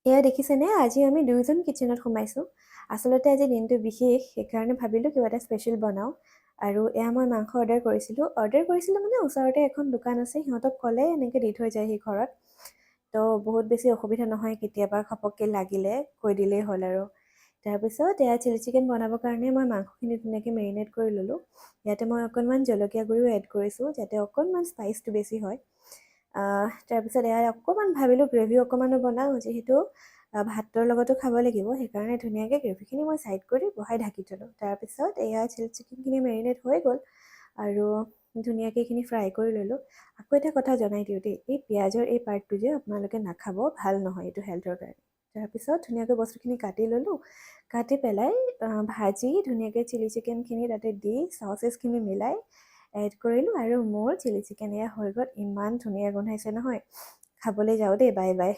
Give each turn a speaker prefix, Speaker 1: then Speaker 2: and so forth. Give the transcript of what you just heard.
Speaker 1: এয়া দেখিছেনে আজি আমি দুয়োজন কিচেনত সোমাইছোঁ। আচলতে আজি দিনটো বিশেষ, সেইকাৰণে ভাবিলোঁ কিবা এটা স্পেচিয়েল বনাওঁ। আৰু এয়া মই মাংস অৰ্ডাৰ কৰিছিলোঁ মানে ওচৰতে এখন দোকান আছে, সিহঁতক ক'লে এনেকৈ দি থৈ যায়হি ঘৰত। তো বহুত বেছি অসুবিধা নহয়, কেতিয়াবা ঘপককৈ লাগিলে কৈ দিলেই হ'ল আৰু। তাৰপিছত এয়া চিলি চিকেন বনাবৰ কাৰণে মই মাংসখিনি ধুনীয়াকৈ মেৰিনেট কৰি ল'লোঁ। ইয়াতে মই অকণমান জলকীয়া গুড়িও এড কৰিছোঁ যাতে অকণমান স্পাইচটো বেছি হয়। তাৰপিছত এয়া অকণমান ভাবিলোঁ গ্ৰেভি অকণমানো বনাওঁ, যিহেতু ভাতৰ লগতো খাব লাগিব, সেইকাৰণে ধুনীয়াকৈ গ্ৰেভিখিনি মই ছাইড কৰি বহাই ঢাকি থ'লোঁ। তাৰপিছত এয়া চিলি চিকেনখিনি মেৰিনেট হৈ গ'ল আৰু ধুনীয়াকৈ এইখিনি ফ্ৰাই কৰি ল'লোঁ। আকৌ এটা কথা জনাই দিওঁ দেই, এই পিঁয়াজৰ এই পাৰ্টটো যে আপোনালোকে নাখাব, ভাল নহয় এইটো হেল্থৰ কাৰণে। তাৰপিছত ধুনীয়াকৈ বস্তুখিনি কাটি ল'লোঁ, কাটি পেলাই ভাজি ধুনীয়াকৈ চিলি চিকেনখিনি তাতে দি চচেছখিনি মিলাই এড কৰিলোঁ আৰু মোৰ চিলি চিকেন এয়া হৈ গ'ল। ইমান ধুনীয়া গোন্ধাইছে নহয়, খাবলৈ যাওঁ দেই, বাই বাই।